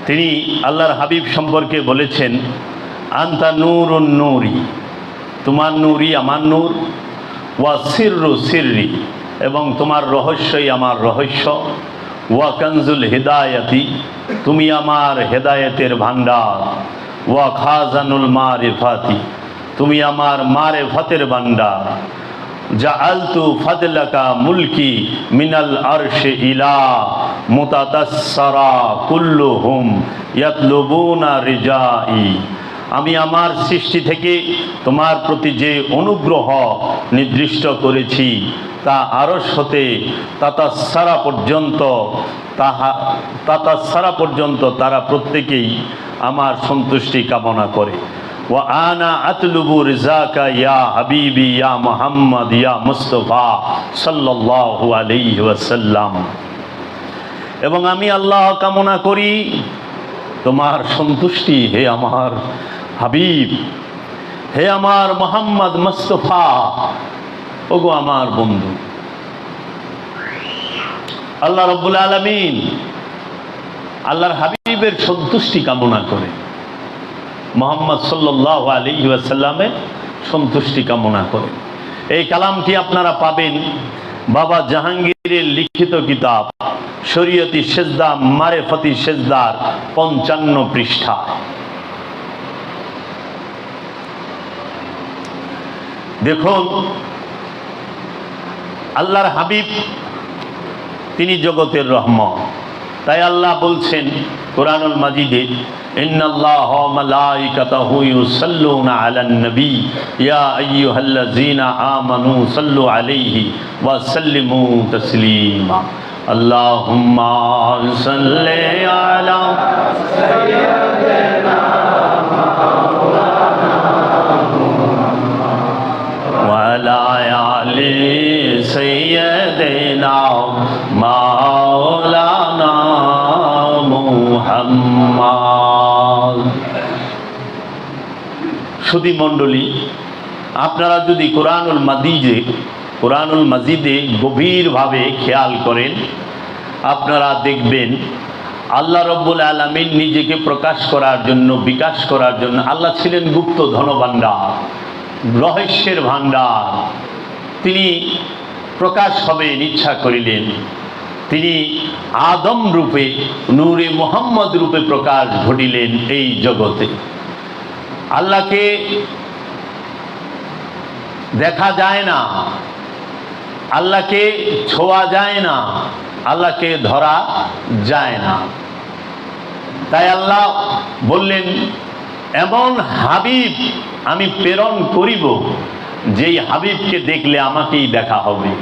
তিনি আল্লাহর হাবিব সম্পর্কে বলেছেন, আনতা নূরুন নূরি, তোমার নূরই আমার নূর, ওয়া সিররু সিররি, এবং তোমার রহস্যই আমার রহস্য, ওয়া কানজুল হিদায়াতি, তুমি আমার হেদায়েতের ভান্ডার, ওয়া খাজানুল মারিফাতি, তুমি আমার মারিফাতের ভান্ডার, জাআলতু ফাদলাকা মুলকি মিনাল আরশি ইলা মুতাতাসসারা কুল্লুহুম ইয়াতলুবুনা রিজাই, আমি আমার সৃষ্টি থেকে তোমার প্রতি যে অনুগ্রহ নির্দিষ্ট করেছি তা আরশ হতে তাতাসসারা পর্যন্ত তারা প্রত্যেকেই আমার সন্তুষ্টি কামনা করে। ওয়া আনা আতলুবু রিজাকা ইয়া হাবিবি ইয়া মুহাম্মদ ইয়া মুস্তাফা সাল্লাল্লাহু আলাইহি ওয়াসাল্লাম, এবং আমি আল্লাহ কামনা করি তোমার সন্তুষ্টি, হে আমার হাবিব, হে আমার মুহাম্মদ মুস্তাফা, ওগো আমার বন্ধু। আল্লাহ রাব্বুল আলামিন আল্লাহর হাবিবের সন্তুষ্টি কামনা করে, মুহাম্মদ সাল্লাল্লাহু আলাইহি ওয়াসাল্লামের সন্তুষ্টি কামনা করে। এই কালামটি আপনারা পাবেন বাবা জাহাঙ্গীরের লিখিত কিতাব শরীয়তি সেজদা মারেফতি সেজদার 55 পৃষ্ঠা। দেখুন, আল্লাহর হাবিব তিনি জগতের রহমত। তাই আল্লাহ বলছেন কোরআনুল মাজিদে, ইন্নাল্লাহা ওয়া মালাইকাতাহু ইউসাল্লুনা আলান নবী ইয়া আইয়ুহাল্লাযীনা আমানু সাল্লু আলাইহি ওয়া সাল্লিমু তাসলিমা। আল্লাহুম্মা সাল্লি আলা সাইয়্যিদিনা ওয়া আলা আলি সাইয়্যিদিনা মাওলানা মুহাম্মদ। সুধী মণ্ডলী, আপনারা যদি কোরআনুল মাজিদে গভীরভাবে খেয়াল করেন, আপনারা দেখবেন আল্লাহ রব্বুল আলামিন নিজেকে প্রকাশ করার জন্য, বিকাশ করার জন্য, আল্লাহ ছিলেন গুপ্ত ধনভাণ্ডার, রহস্যের ভাণ্ডার। তিনি প্রকাশ হবেন ইচ্ছা করিলেন। তিনি আদম রূপে, নূরে মুহাম্মদ রূপে প্রকাশ ঘটিলেন এই জগতে। আল্লাহকে দেখা যায় না, আল্লাহকে ছোঁয়া যায় না, আল্লাহকে ধরা যায় না। তাই আল্লাহ বললেন, এমন হাবিব আমি প্রেরণ করিব, যেই হাবিবকে দেখলে আমাকেই দেখা হবে,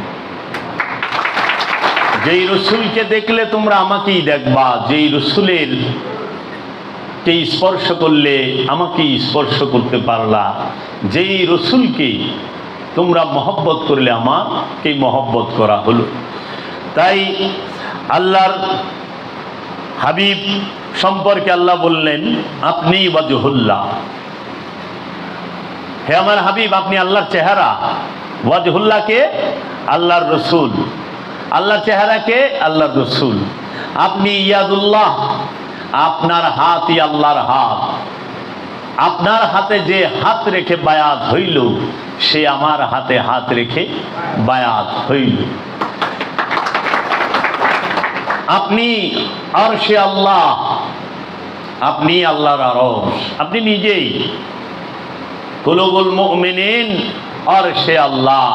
যেই রসুলকে দেখলে তোমরা আমাকেই দেখবা, যেই রসুলের কে স্পর্শ করলে আমাকেই স্পর্শ করতে পারলা, যেই রসুলকে তোমরা মহব্বত করলে আমাকেই মহব্বত করা হলো। তাই আল্লাহর হাবিব সম্পর্কে আল্লাহ বললেন, আপনি ওয়াজহুল্লাহ, হে আমার হাবিব আপনি আল্লাহর চেহারা। ওয়াজহুল্লাহকে আল্লাহর রসুল, আল্লাহর চেহারাকে আল্লাহর রসুল। আপনি ইয়াদুল্লাহ, আপনার হাতই আল্লাহর হাত। আপনার হাতে যে হাত রেখে বায়াত হইল, সে আমার হাতে হাত রেখে বায়াত হইল। আপনি আরশে আল্লাহ, আপনি আল্লাহর আরশ, আপনি নিজেই। কুলুবুল মুমিনিন আরশে আল্লাহ,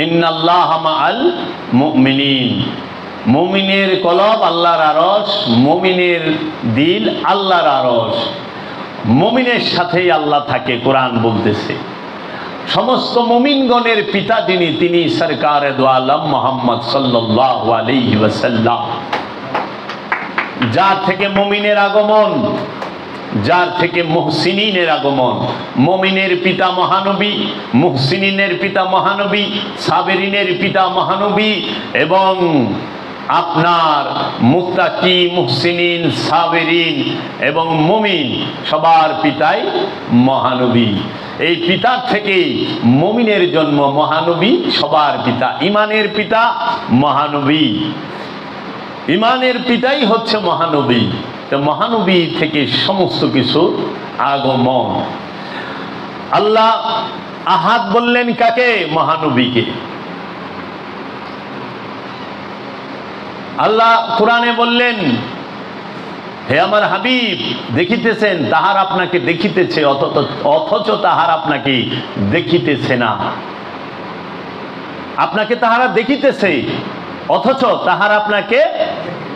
ইন্নাল্লাহা মাআল মুমিনিন। মুমিনের কলব আল্লাহর আরশ, মুমিনের দিল আল্লাহর আরশ। মুমিনের সাথেই আল্লাহ থাকে, কোরআন বলতেছে। সমস্ত মুমিনগণের পিতা যিনি, তিনি সরকারে দো আলম মুহাম্মদ সাল্লাল্লাহু আলাইহি ওয়াসাল্লাম। যার থেকে মুমিনের আগমন, যার থেকে মুহসিনিনের আগমন। মুমিনের পিতা মহানবী, মুহসিনিনের পিতা মহানবী, সাবেরিনের পিতা মহানবী, এবং আপনার মুত্তাকি, মুহসিনিন, সাবেরিন এবং মুমিন সবার পিতাই মহানবী। এই পিতার থেকেই মুমিনের জন্ম, মহানবী সবার পিতা, ইমানের পিতা মহানবী। ইমানের পিতাই হচ্ছে মহানবী। তো মহানবী থেকে সমস্ত কিছু আগমন। আল্লাহ আহাদ বললেন কাকে? মহানবীকে। আল্লাহ কোরআনে বললেন, হে আমার হাবিব, দেখিতেছেন তাহার আপনাকে দেখিতেছে, অথচ তাহার আপনাকে দেখিতেছে না। আপনাকে তাহারা দেখিতেছে, অথচ তাহার আপনাকে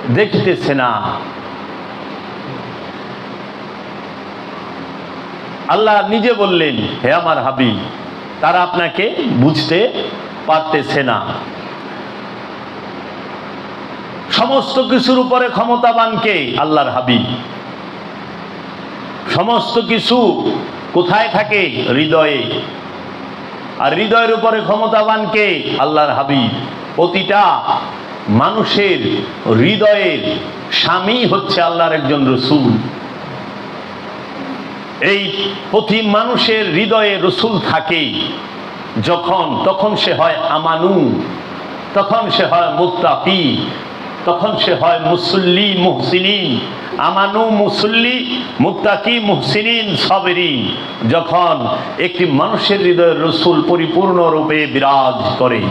দেখিতেছে না। আল্লাহ নিজে বললেন, হে আমার হাবিব, তারা আপনাকে বুঝতে পারতেছে না। সমস্ত কিছুর উপরে ক্ষমতাবান কে? আল্লাহর হাবিব। সমস্ত কিছু কোথায় থাকে? হৃদয়ে। আর হৃদয়ের উপরে ক্ষমতাবান কে? আল্লাহর হাবিব। প্রতিটা মানুষের হৃদয়ের স্বামী হচ্ছে আল্লাহর একজন রসুল। এই প্রতি মানুষের হৃদয়ে রসুল থাকে যখন, তখন সে হয় আমানু, তখন সে হয় মুত্তাকি, তখন সে হয় মুসল্লি মুহসিনিন। আমানু, মুসল্লি, মুত্তাকি, মুহসিনিন, সাবিরিন। যখন একটি মানুষের হৃদয়ে রসুল পরিপূর্ণ রূপে বিরাজ করে।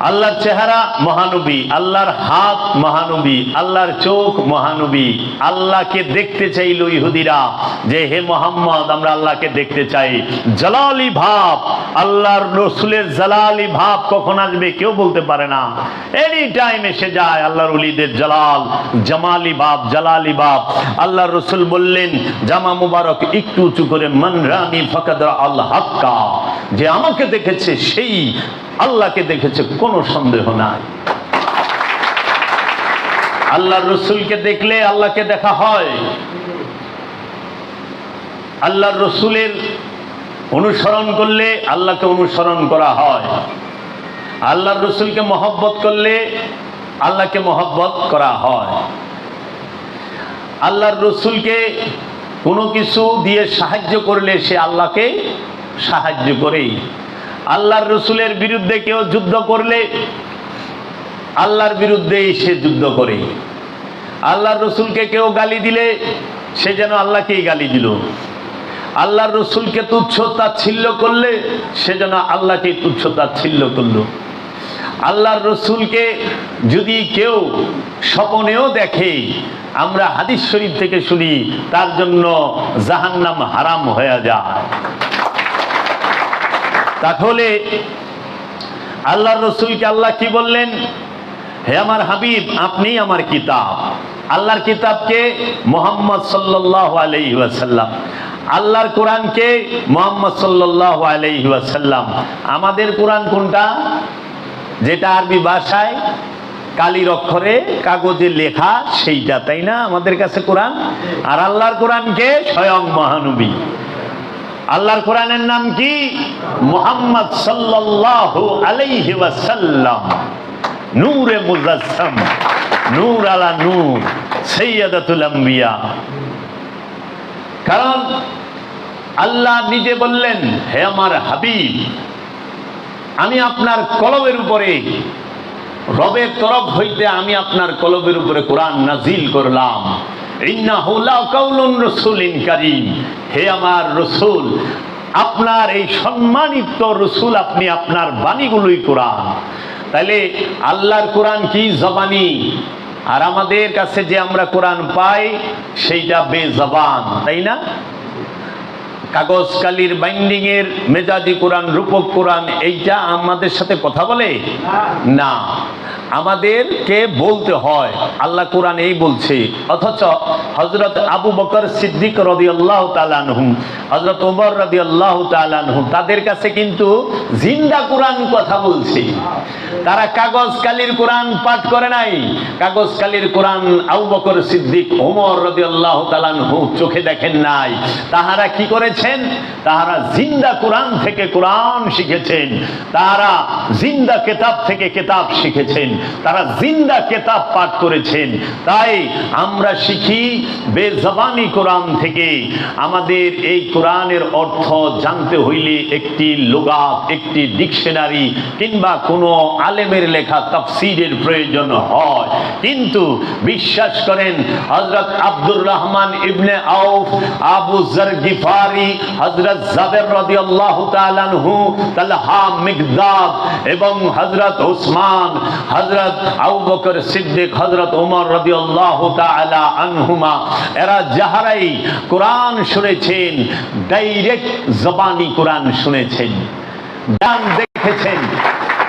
আল্লাহর চেহারা মহানবী, আল্লাহর হাত মহানবী, আল্লাহর চোখ মহানবী। আল্লাহকে দেখতে চাইল ইহুদিরা যে হে মোহাম্মদ, আমরা আল্লাহকে দেখতে চাই। জালালি ভাব, আল্লাহর রসুলের জালালি ভাব কখন আসবে কেউ বলতে পারে না। এনি টাইম এসে যায় আল্লাহর ওলিদের জালাল, জামালি ভাব, জালালি ভাব। আল্লাহর রসুল বললেন, জামা মুবারক একটু উঁচু করে, মান রানি ফাকাদ আল্লাহ হাক্কা, যে আমাকে দেখেছে সেই আল্লাহকে দেখেছে, কোনো সন্দেহ নাই। আল্লাহর রসুলকে দেখলে আল্লাহকে দেখা হয়। আল্লাহর রসুলের অনুসরণ করলে আল্লাহকে অনুসরণ করা হয়। আল্লাহর রসুলকে মহব্বত করলে আল্লাহকে মহব্বত করা হয়। আল্লাহর রসুলকে কোনো কিছু দিয়ে সাহায্য করলে সে আল্লাহকে সাহায্য করে। আল্লাহর রসুলের বিরুদ্ধে কেউ যুদ্ধ করলে আল্লাহর বিরুদ্ধেই সে যুদ্ধ করে। আল্লাহর রসুলকে কেউ গালি দিলে সে যেন আল্লাহকেই গালি দিল। আল্লাহর রসুলকে তুচ্ছ তাচ্ছিল্য করলে সে যেন আল্লাহকেই তুচ্ছ তাচ্ছিল্য করল। আল্লাহর রসুলকে যদি কেউ স্বপ্নেও দেখে, আমরা হাদিস শরীফ থেকে শুনি, তার জন্য জাহান্নাম হারাম হয়ে যায়। তাহলে আল্লাহর রসুলকে আল্লাহ কি বললেন? হে আমার হাবিব, আপনি আমার কিতাব। আল্লাহর কিতাবকে মুহাম্মদ সাল্লাল্লাহু আলাইহি ওয়াসাল্লাম, আল্লাহর কোরআনকে মুহাম্মদ সাল্লাল্লাহু আলাইহি ওয়াসাল্লাম। আমাদের কোরআন কোনটা? যেটা আরবি ভাষায় কালির অক্ষরে কাগজে লেখা, সেইটা, তাই না আমাদের কাছে কোরআন? আর আল্লাহর কোরআনকে স্বয়ং মহানবী। আল্লাহর কোরআনের নাম কি? মুহাম্মদ সাল্লাল্লাহু আলাইহি ওয়াসাল্লাম। নূরে মুজাসসাম, নূর আলা নূর, সাইয়্যিদাতুল আম্বিয়া। কারণ আল্লাহ নিজে বললেন, হে আমার হাবিব, আমি আপনার কলবের উপরে, রবের তরফ হইতে আমি আপনার কলবের উপরে কোরআন নাজিল করলাম। ইন্নাহু লাকাউলুন রাসূলিন কারীম। হে আমার রসুল, আপনার এই সম্মানিত রসুল, আপনি আপনার বাণীগুলোই কোরআন। তাইলে আল্লাহর কোরআন কি? জবানি। আর আমাদের কাছে যে আমরা কোরআন পাই সেইটা বেজবান, তাই না? কাগজ কালির বাইন্ডিং এর মেজাজি কোরআন, রূপক কোরআন, এইটা আমাদের সাথে কথা বলে না, আমাদেরকে বলতে হয়। আল্লাহ কোরআন এই বলছে, অথচ হযরত আবু বকর সিদ্দিক রাদিয়াল্লাহু তাআলা আনহু, হযরত ওমর রাদিয়াল্লাহু তাআলা আনহু, তাদের কাছে কিন্তু জিন্দা কোরআন কথা বলছে। তারা কাগজ কালির কোরআন পাঠ করে নাই। কাগজ কালির কোরআন আবু বকর সিদ্দিক, ওমর রাদিয়াল্লাহু তাআলা আনহু চোখে দেখেন নাই। তাহারা কি করেছেন? তাহারা জিন্দা কোরআন থেকে কোরআন শিখেছেন। তাহারা জিন্দা কিতাব থেকে কিতাব শিখেছেন। তারা জিন্দা কেতাব পাঠ করেছেন। তাই আমরা শিখি বেজবানি কোরআন থেকে। আমাদের এই কোরআনের অর্থ জানতে হইলে একটি লুগাত, একটি ডিকশনারি কিংবা কোনো আলেমের লেখা তাফসীরের প্রয়োজন হয়। কিন্তু বিশ্বাস করেন, হযরত আব্দুর রহমান ইবনে আউফ, আবু যর গিফারি, হযরত জাবের রাদিয়াল্লাহু তাআলা আনহু, তালহা, মিকদাদ এবং হযরত উসমান, হযরত আবু বকর সিদ্দিক, হযরত ওমর রাদিয়াল্লাহু তাআলা আনহুমা, এরা যাহারাই কোরআন শুনেছেন, ডাইরেক্ট জবানি কোরআন শুনেছেন, গান দেখেছেন,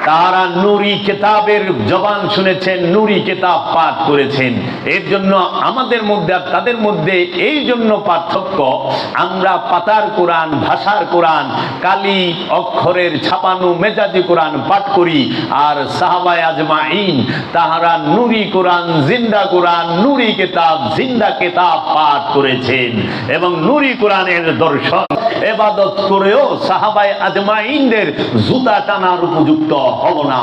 তারা নুরি কিতাবের জবান শুনেছেন, নুরি কিতাব পাঠ করেছেন। এর জন্য আমাদের মধ্যে আর তাদের মধ্যে এই জন্য পার্থক্য, আমরা পাতার কোরআন, ভাষার কোরআন, কালি অক্ষরের ছাপানো মেজাজি কোরআন পাঠ করি, আর সাহাবায়ে আজমাইন তাহারা নুরি কোরআন, জিন্দা কোরআন, নুরি কিতাব, জিন্দা কিতাব পাঠ করেছেন। এবং নুরি কোরআনের দর্শন ইবাদত করেও সাহাবায়ে আজমাইনদের জুতা টানার উপযুক্ত হলো না।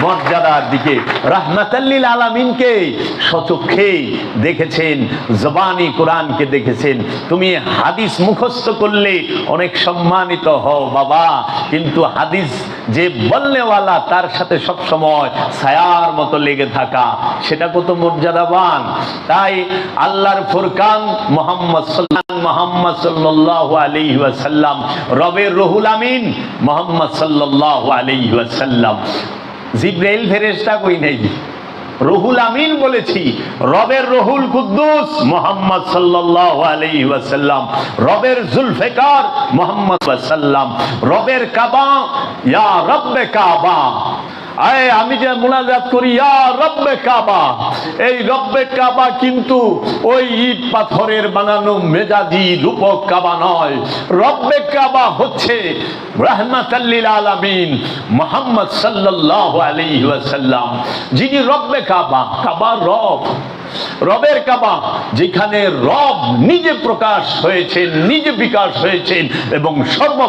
মর্যাদার দিকে রাহমাতাল লিল আলামিনকে সচক্ষে দেখেছেন, জবানি কোরআনকে দেখেছেন। তুমি হাদিস মুখস্থ করলে অনেক সম্মানিত হও বাবা, কিন্তু হাদিস যে বলনেওয়ালা তার সাথে সব সময় ছায়ার মতো লেগে থাকা, সেটা কত মর্যাদাবান। তাই আল্লাহর ফুরকান মুহাম্মদ সাল্লাল্লাহু আলাইহি ওয়াসাল্লাম, রবের রুহুল আমিন মুহাম্মদ সাল্লাল্লাহু আলাইহি ওয়াসাল্লাম। জিবরাইল ফেরেশতা কই নাই, রুহুল আমিন বলেছি। রবের রুহুল কুদ্দুস মুহাম্মদ সাল্লাল্লাহু আলাইহি ওয়াসাল্লাম, রবের জুলফিকার মুহাম্মদ সাল্লাল্লাম, রবের কাবা, ইয়া রব্বে কাবা। আয় আমি যে মুনাজাত করি ইয়া রব্বে কাবা, এই রব্বে কাবা কিন্তু ওই ইট পাথরের বানানো মেজাজি রূপক কাবা নয়। রব্বে কাবা হচ্ছে রাহমাতাল লিল আলামিন মুহাম্মদ সাল্লাল্লাহু আলাইহি ওয়াসাল্লাম, যিনি রব্বে কাবা। কাবা রব, রবের কাবা, যেখানে রব নিজে প্রকাশ হয়েছেন, নিজে বিকাশ হয়েছেন এবং সর্ব